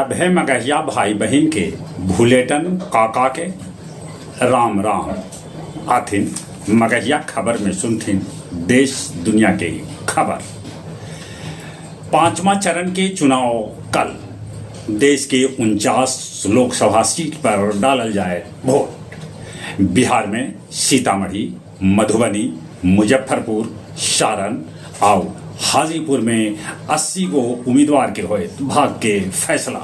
सभे मगहिया भाई बहन के भूलेटन काका के राम राम आथिन मगहिया खबर में सुनथिन देश दुनिया के खबर। पांचवा चरण के चुनाव कल देश के 49 लोकसभा सीट पर डालल जाए वोट। बिहार में सीतामढ़ी, मधुबनी, मुजफ्फरपुर, सारण और हाजीपुर में 80 गो उम्मीदवार के होए भाग के फैसला।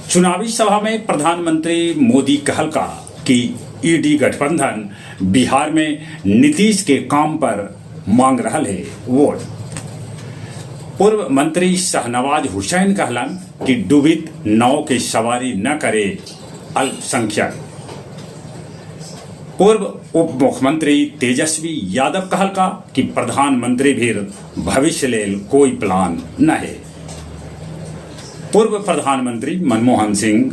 चुनावी सभा में प्रधानमंत्री मोदी कहलका कि ईडी गठबंधन बिहार में नीतीश के काम पर मांग रहल है वोट। पूर्व मंत्री शाहनवाज हुसैन कहलन कि डूबित नाव के सवारी न करे अल्पसंख्यक। पूर्व उप मुख्यमंत्री तेजस्वी यादव कहलका कि प्रधानमंत्री भी भविष्य लेल कोई प्लान न है। पूर्व प्रधानमंत्री मनमोहन सिंह,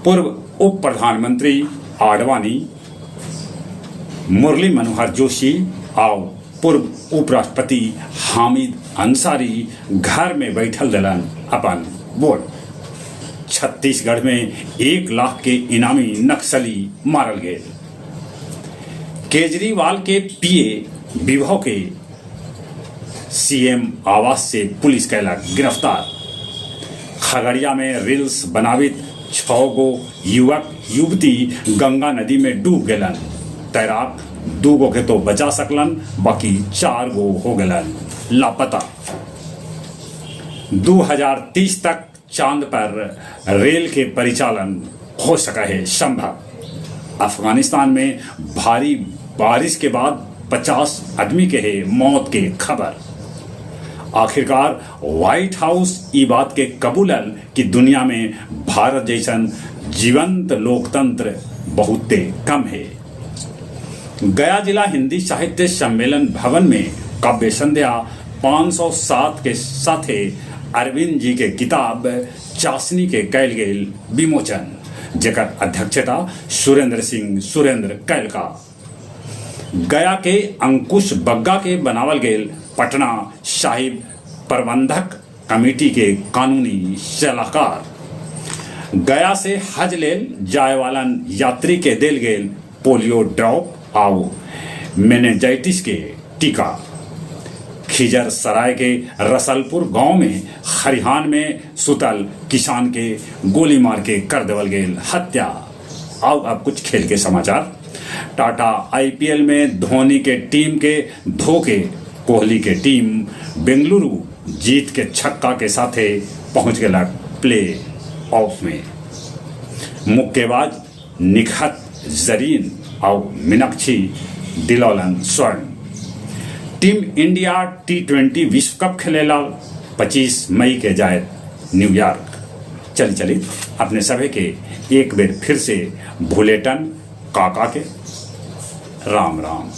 पूर्व उप प्रधानमंत्री आडवाणी, मुरली मनोहर जोशी और पूर्व उपराष्ट्रपति हामिद अंसारी घर में बैठल दलन अपन वोट। छत्तीसगढ़ में 1 लाख के इनामी नक्सली मारल गए। केजरीवाल के पीए विभव के सीएम आवास से पुलिस कैलक गिरफ्तार। खगड़िया में रील्स बनावित 6 गो युवक युवती गंगा नदी में डूब गलन। तैराक 2 गो के तो बचा सकलन, बाकी 4 गो हो गलन लापता। 2030 तक चांद पर रेल के परिचालन हो सका है संभव। अफगानिस्तान में भारी बारिश के बाद 50 आदमी के है मौत के खबर। आखिरकार व्हाइट हाउस ई बात के कबूलल कि दुनिया में भारत जैसन जीवंत लोकतंत्र बहुत कम है। गया जिला हिंदी साहित्य सम्मेलन भवन में काव्य संध्या 507 के साथे अरविंद जी के किताब चाशनी के कैल गेल विमोचन, जेकर अध्यक्षता सुरेंद्र सिंह सुरेंद्र कैलका। गया के अंकुश बग्गा के बनावल गेल पटना साहिब प्रबंधक कमेटी के कानूनी सलाहकार। गया से हज लेल जाए वालन यात्री के देल गेल पोलियो ड्रॉप और मेनिंजाइटिस के टीका। खिजर सराय के रसलपुर गांव में खरिहान में सुतल किसान के गोली मार के कर देवल गेल हत्या। आओ अब कुछ खेल के समाचार। टाटा आईपीएल में धोनी के टीम के धोखे, कोहली के टीम बेंगलुरु जीत के छक्का के साथे पहुंच गया प्ले ऑफ में। मुक्केबाज निखत जरीन और मीनाक्षी दिलौलन स्वर्ण। टीम इंडिया T20 विश्व कप खेलेला 25 मई के जाए न्यूयॉर्क। चली अपने सभी के एक बेर फिर से भूलेटन काका के राम राम।